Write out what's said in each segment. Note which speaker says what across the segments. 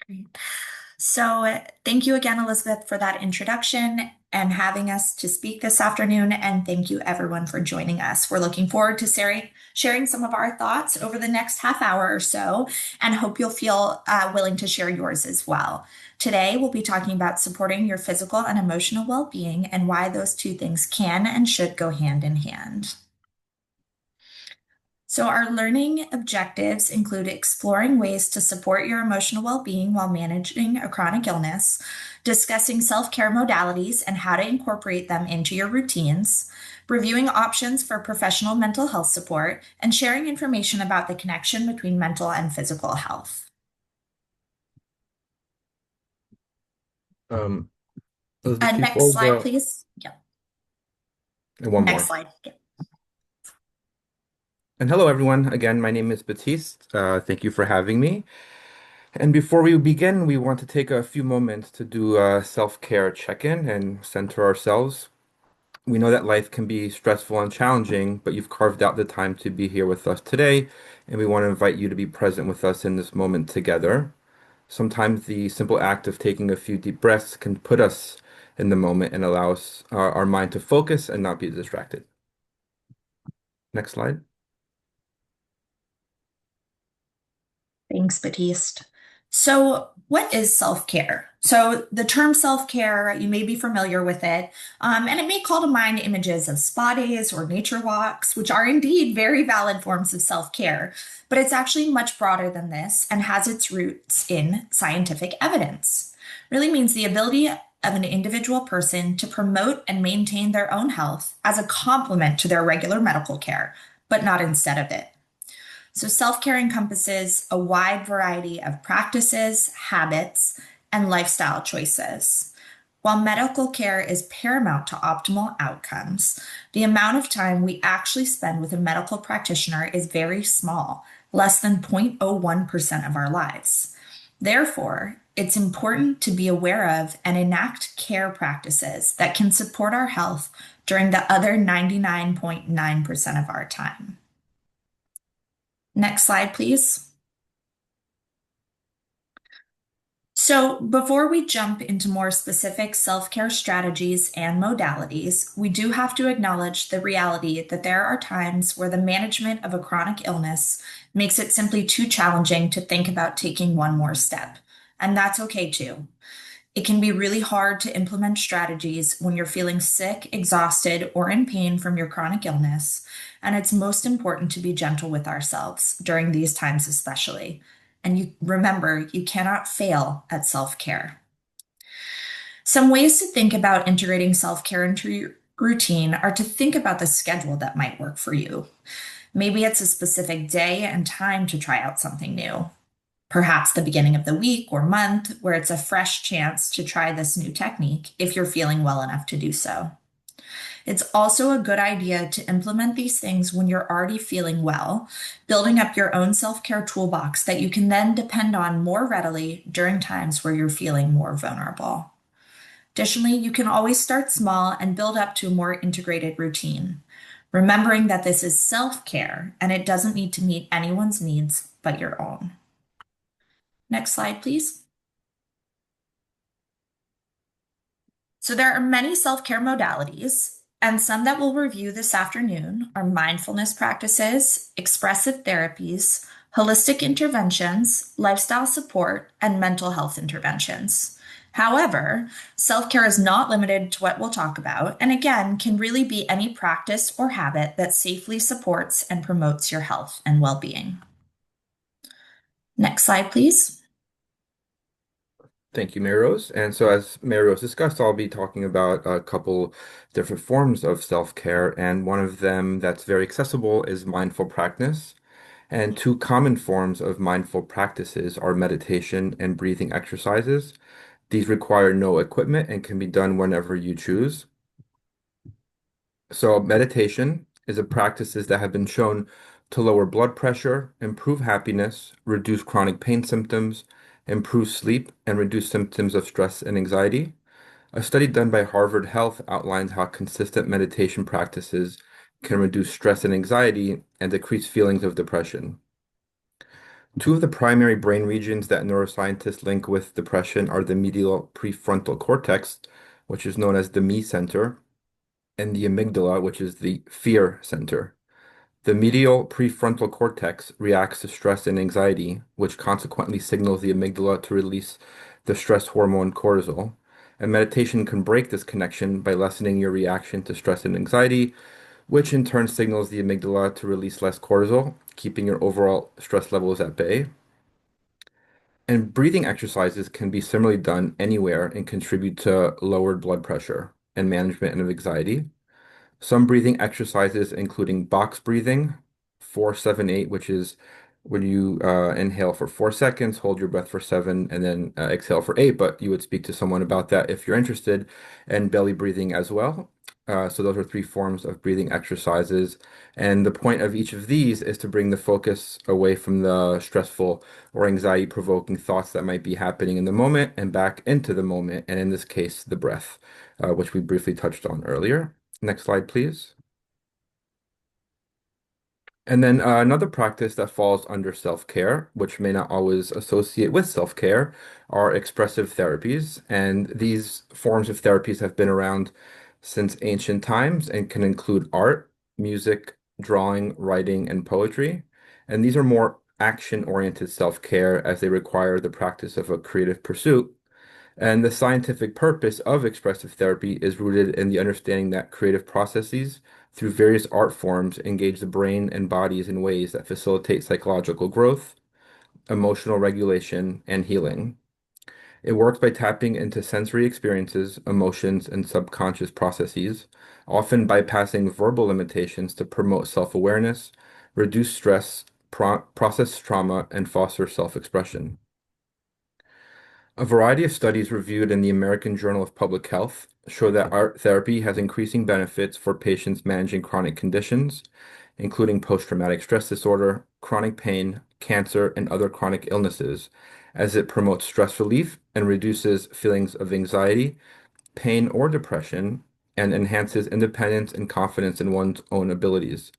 Speaker 1: Great. So, thank you again, Elizabeth, for that introduction and having us to speak this afternoon. And thank you, everyone, for joining us. We're looking forward to sharing some of our thoughts over the next half hour or so, and hope you'll feel willing to share yours as well. Today, we'll be talking about supporting your physical and emotional well being and why those two things can and should go hand in hand. So, our learning objectives include exploring ways to support your emotional well being while managing a chronic illness, discussing self care modalities and how to incorporate them into your routines, reviewing options for professional mental health support, and sharing information about the connection between mental and physical health.
Speaker 2: Um, Elizabeth,
Speaker 1: Next
Speaker 2: before
Speaker 1: slide,
Speaker 2: the
Speaker 1: please. Yeah,
Speaker 2: one
Speaker 1: next
Speaker 2: more.
Speaker 1: slide. Yeah.
Speaker 2: And hello, everyone. Again, my name is Baptiste. Thank you for having me. And before we begin, we want to take a few moments to do a self-care check-in and center ourselves. We know that life can be stressful and challenging, but you've carved out the time to be here with us today, and we want to invite you to be present with us in this moment together. Sometimes the simple act of taking a few deep breaths can put us in the moment and allow us, our mind to focus and not be distracted. Next slide.
Speaker 1: Thanks, Baptiste. So, what is self care? So, the term self care, you may be familiar with it, and it may call to mind images of spa days or nature walks, which are indeed very valid forms of self care. But it's actually much broader than this and has its roots in scientific evidence. Really means the ability of an individual person to promote and maintain their own health as a complement to their regular medical care, but not instead of it. So, self care encompasses a wide variety of practices, habits, and lifestyle choices. While medical care is paramount to optimal outcomes, the amount of time we actually spend with a medical practitioner is very small, less than 0.01% of our lives. Therefore, it's important to be aware of and enact care practices that can support our health during the other 99.9% of our time. Next slide, please. So, before we jump into more specific self care strategies and modalities, we do have to acknowledge the reality that there are times where the management of a chronic illness makes it simply too challenging to think about taking one more step. And that's okay too. It can be really hard to implement strategies when you're feeling sick, exhausted, or in pain from your chronic illness. And it's most important to be gentle with ourselves during these times, especially. And you remember, you cannot fail at self care. Some ways to think about integrating self care into your routine are to think about the schedule that might work for you. Maybe it's a specific day and time to try out something new, perhaps the beginning of the week or month, where it's a fresh chance to try this new technique if you're feeling well enough to do so. It's also a good idea to implement these things when you're already feeling well, building up your own self care toolbox that you can then depend on more readily during times where you're feeling more vulnerable. Additionally, you can always start small and build up to a more integrated routine, remembering that this is self care and it doesn't need to meet anyone's needs but your own. Next slide, please. So there are many self-care modalities, and some that we'll review this afternoon are mindfulness practices, expressive therapies, holistic interventions, lifestyle support, and mental health interventions. However, self-care is not limited to what we'll talk about, and again, can really be any practice or habit that safely supports and promotes your health and well-being. Next slide, please.
Speaker 2: Thank you, Mary Rose. And so, as Mary Rose discussed, I'll be talking about a couple different forms of self-care, and one of them that's very accessible is mindful practice. And two common forms of mindful practices are meditation and breathing exercises. These require no equipment and can be done whenever you choose. So, meditation is a practices that have been shown to lower blood pressure, improve happiness, reduce chronic pain symptoms, improve sleep, and reduce symptoms of stress and anxiety. A study done by Harvard Health outlines how consistent meditation practices can reduce stress and anxiety and decrease feelings of depression. Two of the primary brain regions that neuroscientists link with depression are the medial prefrontal cortex, which is known as the me center, and the amygdala, which is the fear center. The medial prefrontal cortex reacts to stress and anxiety, which consequently signals the amygdala to release the stress hormone cortisol. And meditation can break this connection by lessening your reaction to stress and anxiety, which in turn signals the amygdala to release less cortisol, keeping your overall stress levels at bay. And breathing exercises can be similarly done anywhere and contribute to lowered blood pressure and management of anxiety. Some breathing exercises, including box breathing, 4-7-8, which is when you inhale for 4 seconds, hold your breath for seven, and then exhale for eight. But you would speak to someone about that if you're interested, and belly breathing as well. So those are three forms of breathing exercises. And the point of each of these is to bring the focus away from the stressful or anxiety-provoking thoughts that might be happening in the moment and back into the moment, and in this case, the breath, which we briefly touched on earlier. Next slide, please. And then another practice that falls under self-care, which may not always associate with self-care, are expressive therapies. And these forms of therapies have been around since ancient times and can include art, music, drawing, writing, and poetry. And these are more action-oriented self-care as they require the practice of a creative pursuit. And the scientific purpose of expressive therapy is rooted in the understanding that creative processes through various art forms engage the brain and bodies in ways that facilitate psychological growth, emotional regulation, and healing. It works by tapping into sensory experiences, emotions, and subconscious processes, often bypassing verbal limitations to promote self-awareness, reduce stress, process trauma, and foster self-expression. A variety of studies reviewed in the American Journal of Public Health show that art therapy has increasing benefits for patients managing chronic conditions, including post-traumatic stress disorder, chronic pain, cancer, and other chronic illnesses, as it promotes stress relief and reduces feelings of anxiety, pain, or depression, and enhances independence and confidence in one's own abilities.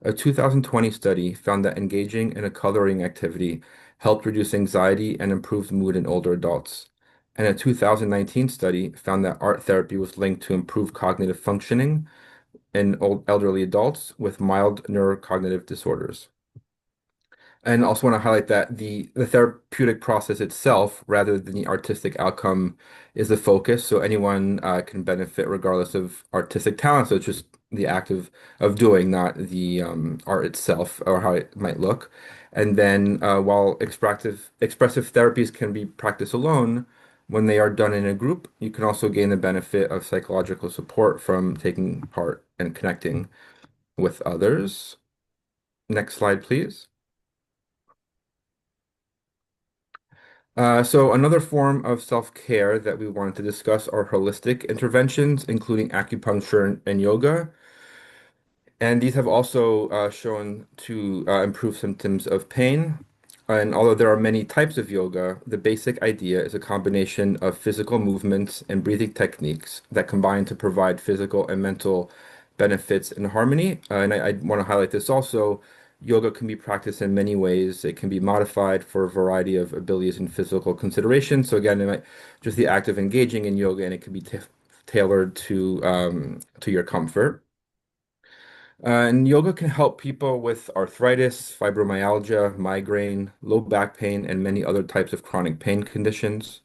Speaker 2: A 2020 study found that engaging in a coloring activity helped reduce anxiety and improved mood in older adults. And a 2019 study found that art therapy was linked to improved cognitive functioning in elderly adults with mild neurocognitive disorders. And also want to highlight that the therapeutic process itself, rather than the artistic outcome, is the focus. So anyone can benefit regardless of artistic talent. So it's just the act of doing, not the art itself or how it might look. And then while expressive therapies can be practiced alone, when they are done in a group, you can also gain the benefit of psychological support from taking part and connecting with others. Next slide, please. So another form of self-care that we wanted to discuss are holistic interventions, including acupuncture and yoga. And these have also shown to improve symptoms of pain. And although there are many types of yoga, the basic idea is a combination of physical movements and breathing techniques that combine to provide physical and mental benefits in harmony. And I want to highlight this also. Yoga can be practiced in many ways. It can be modified for a variety of abilities and physical considerations. So again, it might just the act of engaging in yoga, and it can be tailored to your comfort. And yoga can help people with arthritis, fibromyalgia, migraine, low back pain, and many other types of chronic pain conditions.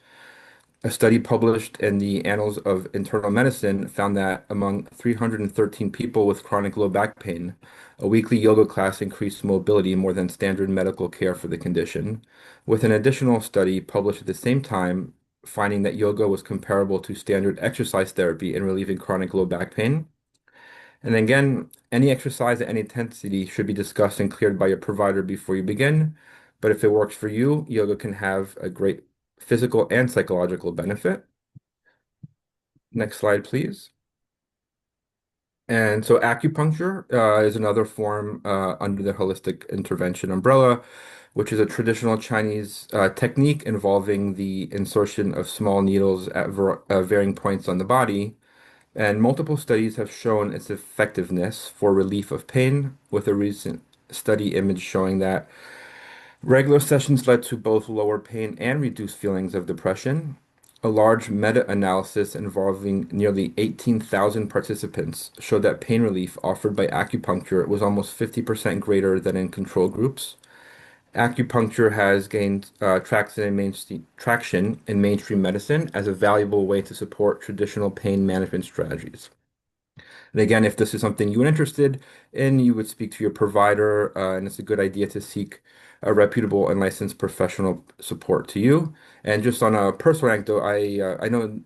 Speaker 2: A study published in the Annals of Internal Medicine found that among 313 people with chronic low back pain, a weekly yoga class increased mobility more than standard medical care for the condition, with an additional study published at the same time finding that yoga was comparable to standard exercise therapy in relieving chronic low back pain. And again, any exercise at any intensity should be discussed and cleared by your provider before you begin. But if it works for you, yoga can have a great physical and psychological benefit. Next slide, please. And so acupuncture is another form under the holistic intervention umbrella, which is a traditional Chinese technique involving the insertion of small needles at varying points on the body. And multiple studies have shown its effectiveness for relief of pain, with a recent study image showing that Regular sessions led to both lower pain and reduced feelings of depression. A large meta-analysis involving nearly 18,000 participants showed that pain relief offered by acupuncture was almost 50% greater than in control groups. Acupuncture has gained traction in mainstream medicine as a valuable way to support traditional pain management strategies. And again, if this is something you're interested in, you would speak to your provider, and it's a good idea to seek a reputable and licensed professional support to you. And just on a personal anecdote, I know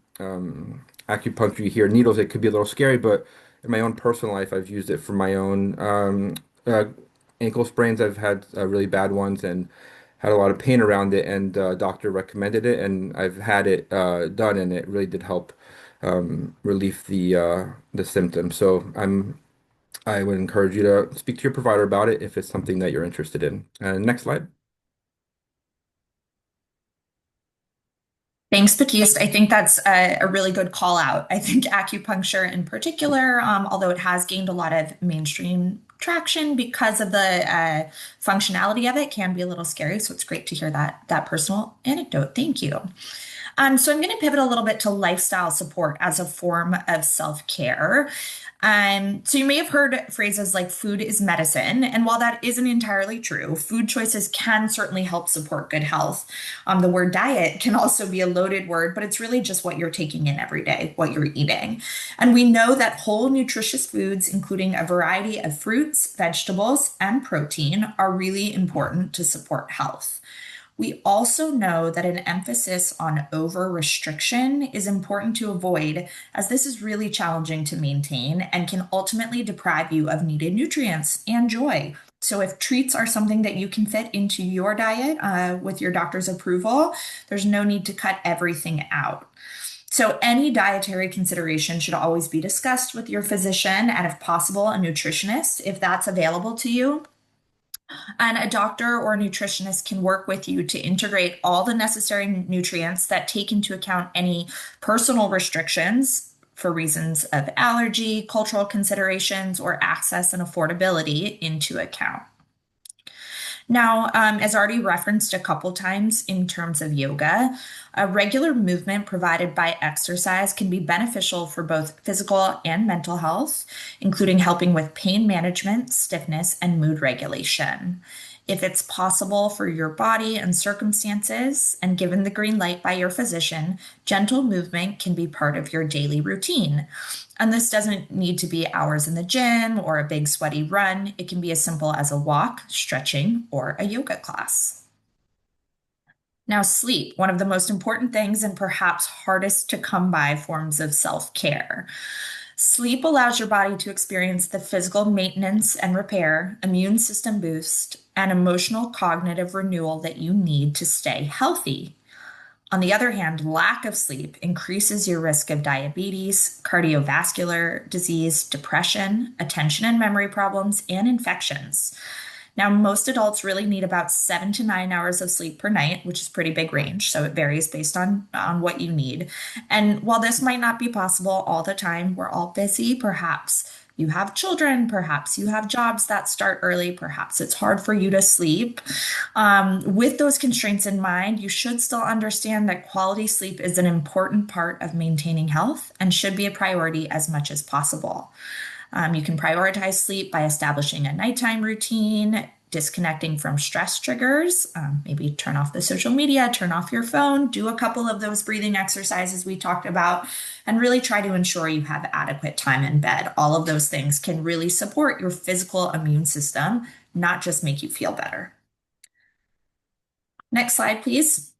Speaker 2: acupuncture, you hear needles, it could be a little scary, but in my own personal life, I've used it for my own uh, ankle sprains. I've had really bad ones and had a lot of pain around it, and doctor recommended it, and I've had it done, and it really did help relieve the symptoms. So I would encourage you to speak to your provider about it if it's something that you're interested in. Next slide.
Speaker 1: Thanks, Baptiste. I think that's a really good call out. I think acupuncture in particular, although it has gained a lot of mainstream traction because of the functionality of it, can be a little scary. So it's great to hear that personal anecdote. Thank you. So I'm going to pivot a little bit to lifestyle support as a form of self-care. So you may have heard phrases like food is medicine, and while that isn't entirely true, food choices can certainly help support good health. The word diet can also be a loaded word, but it's really just what you're taking in every day, what you're eating. And we know that whole nutritious foods, including a variety of fruits, vegetables, and protein, are really important to support health. We also know that an emphasis on over restriction is important to avoid, as this is really challenging to maintain and can ultimately deprive you of needed nutrients and joy. So, if treats are something that you can fit into your diet with your doctor's approval, there's no need to cut everything out. So, any dietary consideration should always be discussed with your physician and, if possible, a nutritionist if that's available to you. And a doctor or a nutritionist can work with you to integrate all the necessary nutrients that take into account any personal restrictions for reasons of allergy, cultural considerations, or access and affordability into account. Now, as already referenced a couple times in terms of yoga, a regular movement provided by exercise can be beneficial for both physical and mental health, including helping with pain management, stiffness, and mood regulation. If it's possible for your body and circumstances, and given the green light by your physician, gentle movement can be part of your daily routine. And this doesn't need to be hours in the gym or a big sweaty run. It can be as simple as a walk, stretching, or a yoga class. Now, sleep, one of the most important things and perhaps hardest to come by forms of self-care. Sleep allows your body to experience the physical maintenance and repair, immune system boost, and emotional cognitive renewal that you need to stay healthy. On the other hand, lack of sleep increases your risk of diabetes, cardiovascular disease, depression, attention and memory problems, and infections. Now, most adults really need about 7 to 9 hours of sleep per night, which is pretty big range. So it varies based on what you need. And while this might not be possible all the time, we're all busy. Perhaps you have children, perhaps you have jobs that start early, perhaps it's hard for you to sleep. With those constraints in mind, you should still understand that quality sleep is an important part of maintaining health and should be a priority as much as possible. You can prioritize sleep by establishing a nighttime routine, disconnecting from stress triggers, maybe turn off the social media, turn off your phone, do a couple of those breathing exercises we talked about, and really try to ensure you have adequate time in bed. All of those things can really support your physical immune system, not just make you feel better. Next slide, please.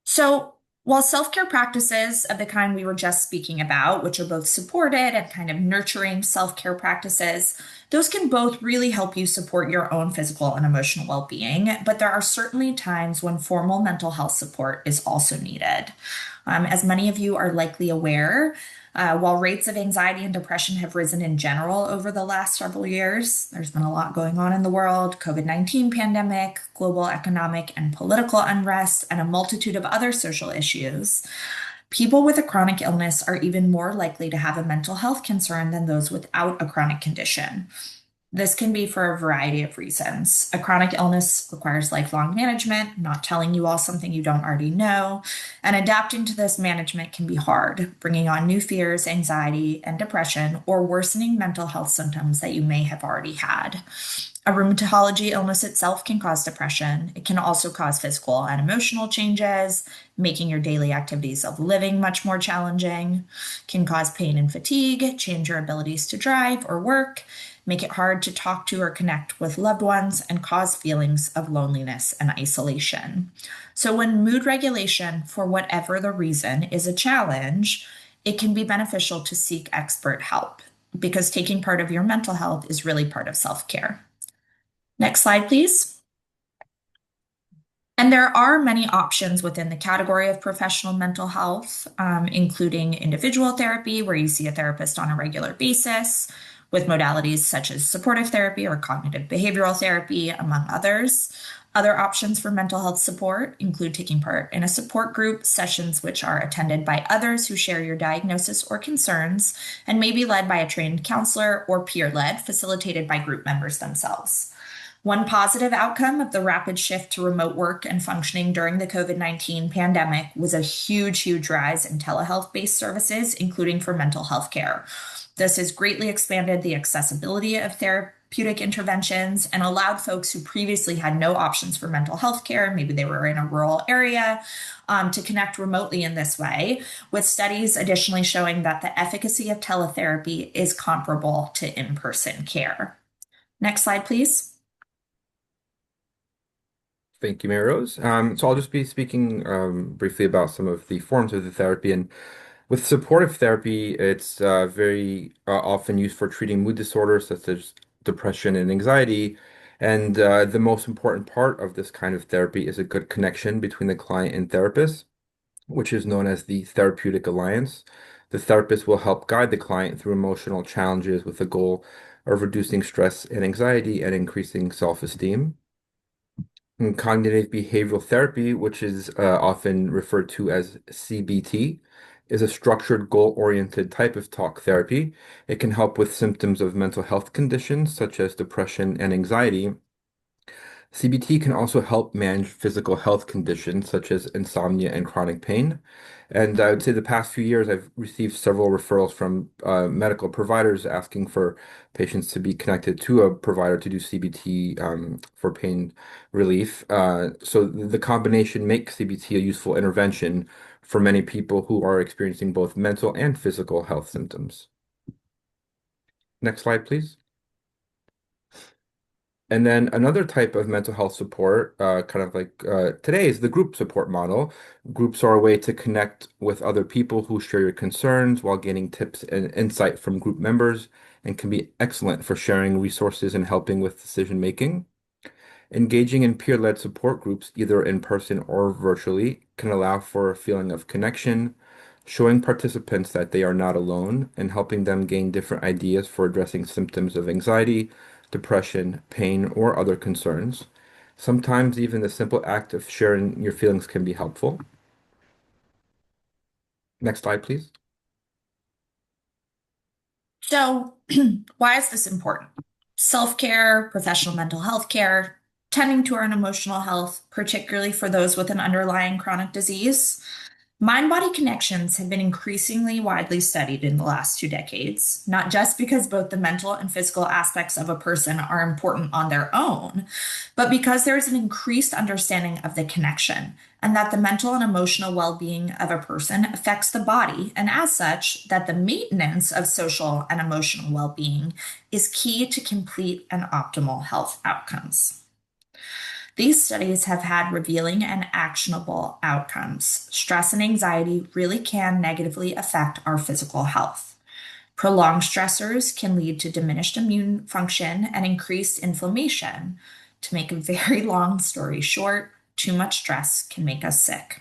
Speaker 1: So, while self-care practices of the kind we were just speaking about, which are both supported and kind of nurturing self-care practices, those can both really help you support your own physical and emotional well-being. But there are certainly times when formal mental health support is also needed. As many of you are likely aware, while rates of anxiety and depression have risen in general over the last several years, there's been a lot going on in the world, COVID-19 pandemic, global economic and political unrest, and a multitude of other social issues. People with a chronic illness are even more likely to have a mental health concern than those without a chronic condition. This can be for a variety of reasons. A chronic illness requires lifelong management, not telling you all something you don't already know, and adapting to this management can be hard, bringing on new fears, anxiety, and depression, or worsening mental health symptoms that you may have already had. A rheumatology illness itself can cause depression. It can also cause physical and emotional changes, making your daily activities of living much more challenging, can cause pain and fatigue, change your abilities to drive or work, make it hard to talk to or connect with loved ones, and cause feelings of loneliness and isolation. So, when mood regulation, for whatever the reason, is a challenge, it can be beneficial to seek expert help because taking part of your mental health is really part of self care. Next slide, please. And there are many options within the category of professional mental health, including individual therapy, where you see a therapist on a regular basis, with modalities such as supportive therapy or cognitive behavioral therapy, among others. Other options for mental health support include taking part in a support group, sessions which are attended by others who share your diagnosis or concerns, and may be led by a trained counselor or peer led, facilitated by group members themselves. One positive outcome of the rapid shift to remote work and functioning during the COVID-19 pandemic was a huge rise in telehealth based services, including for mental health care. This has greatly expanded the accessibility of therapeutic interventions and allowed folks who previously had no options for mental health care, maybe they were in a rural area, to connect remotely in this way, with studies additionally showing that the efficacy of teletherapy is comparable to in person care. Next slide, please.
Speaker 2: Thank you, Mary Rose. So I'll just be speaking briefly about some of the forms of the therapy. And with supportive therapy, it's very often used for treating mood disorders such as depression and anxiety. And the most important part of this kind of therapy is a good connection between the client and therapist, which is known as the therapeutic alliance. The therapist will help guide the client through emotional challenges with the goal of reducing stress and anxiety and increasing self-esteem. And cognitive behavioral therapy, which is often referred to as CBT, is a structured, goal-oriented type of talk therapy. It can help with symptoms of mental health conditions such as depression and anxiety. CBT can also help manage physical health conditions such as insomnia and chronic pain. And I would say the past few years, I've received several referrals from medical providers asking for patients to be connected to a provider to do CBT for pain relief. So the combination makes CBT a useful intervention for many people who are experiencing both mental and physical health symptoms. Next slide, please. And then another type of mental health support, kind of like today, is the group support model. Groups are a way to connect with other people who share your concerns while gaining tips and insight from group members and can be excellent for sharing resources and helping with decision making. Engaging in peer-led support groups, either in person or virtually, can allow for a feeling of connection, showing participants that they are not alone and helping them gain different ideas for addressing symptoms of anxiety, depression, pain, or other concerns. Sometimes even the simple act of sharing your feelings can be helpful. Next slide, please.
Speaker 1: So, why is this important? Self care, professional mental health care, tending to our emotional health, particularly for those with an underlying chronic disease. Mind body connections have been increasingly widely studied in the last 2 decades, not just because both the mental and physical aspects of a person are important on their own, but because there's an increased understanding of the connection and that the mental and emotional well being of a person affects the body, and as such, that the maintenance of social and emotional well being is key to complete and optimal health outcomes. These studies have had revealing and actionable outcomes. Stress and anxiety really can negatively affect our physical health. Prolonged stressors can lead to diminished immune function and increased inflammation. To make a very long story short, too much stress can make us sick.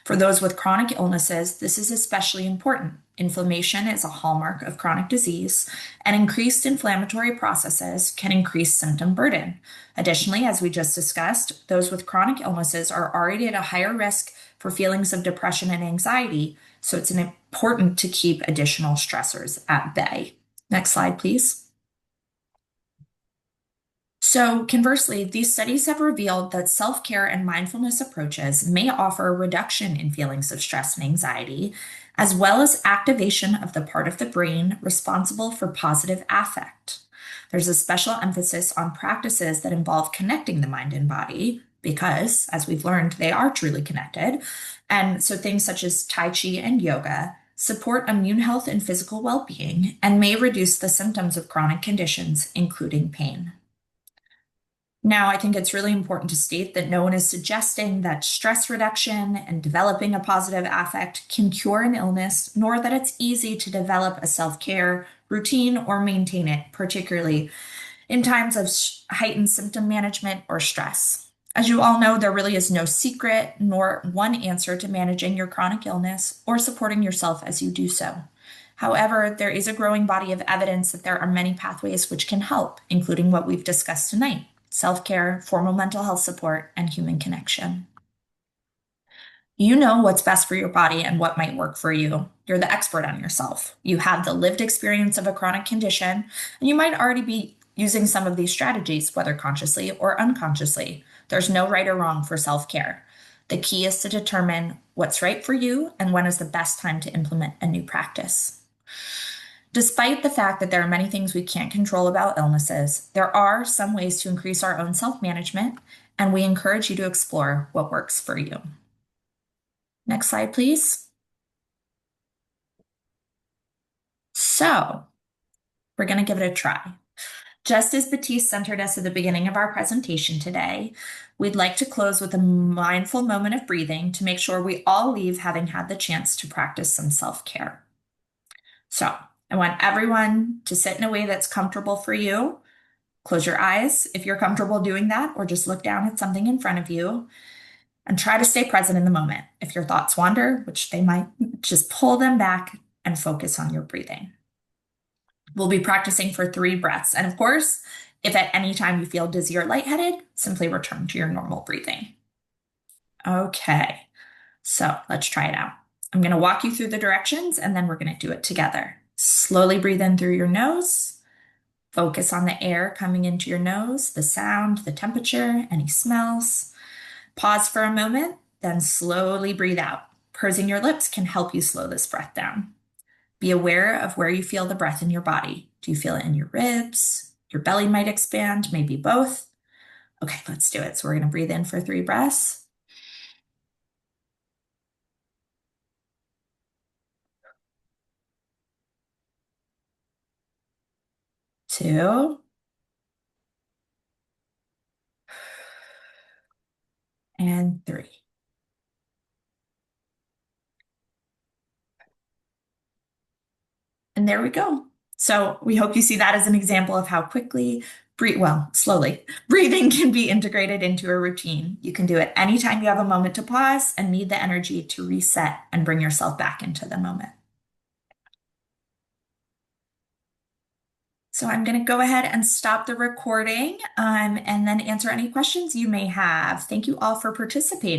Speaker 1: For those with chronic illnesses, this is especially important. Inflammation is a hallmark of chronic disease, and increased inflammatory processes can increase symptom burden. Additionally, as we just discussed, those with chronic illnesses are already at a higher risk for feelings of depression and anxiety, so it's important to keep additional stressors at bay. Next slide, please. So, conversely, these studies have revealed that self care and mindfulness approaches may offer a reduction in feelings of stress and anxiety, as well as activation of the part of the brain responsible for positive affect. There's a special emphasis on practices that involve connecting the mind and body, because, as we've learned, they are truly connected. And so, things such as Tai Chi and yoga support immune health and physical well being and may reduce the symptoms of chronic conditions, including pain. Now, I think it's really important to state that no one is suggesting that stress reduction and developing a positive affect can cure an illness, nor that it's easy to develop a self care routine or maintain it, particularly in times of heightened symptom management or stress. As you all know, there really is no secret nor one answer to managing your chronic illness or supporting yourself as you do so. However, there is a growing body of evidence that there are many pathways which can help, including what we've discussed tonight: self care, formal mental health support, and human connection. You know what's best for your body and what might work for you. You're the expert on yourself. You have the lived experience of a chronic condition, and you might already be using some of these strategies, whether consciously or unconsciously. There's no right or wrong for self care. The key is to determine what's right for you and when is the best time to implement a new practice. Despite the fact that there are many things we can't control about illnesses, there are some ways to increase our own self management, and we encourage you to explore what works for you. Next slide, please. So, we're going to give it a try. Just as Baptiste centered us at the beginning of our presentation today, we'd like to close with a mindful moment of breathing to make sure we all leave having had the chance to practice some self care. So, I want everyone to sit in a way that's comfortable for you. Close your eyes if you're comfortable doing that, or just look down at something in front of you and try to stay present in the moment. If your thoughts wander, which they might, just pull them back and focus on your breathing. We'll be practicing for 3 breaths. And of course, if at any time you feel dizzy or lightheaded, simply return to your normal breathing. Okay, so let's try it out. I'm going to walk you through the directions and then we're going to do it together. Slowly breathe in through your nose. Focus on the air coming into your nose, the sound, the temperature, any smells. Pause for a moment, then slowly breathe out. Pursing your lips can help you slow this breath down. Be aware of where you feel the breath in your body. Do you feel it in your ribs? Your belly might expand, maybe both. Okay, let's do it. So we're going to breathe in for 3 breaths. 2, and 3. And there we go. So we hope you see that as an example of how quickly, slowly, breathing can be integrated into a routine. You can do it anytime you have a moment to pause and need the energy to reset and bring yourself back into the moment. So I'm going to go ahead and stop the recording and then answer any questions you may have. Thank you all for participating.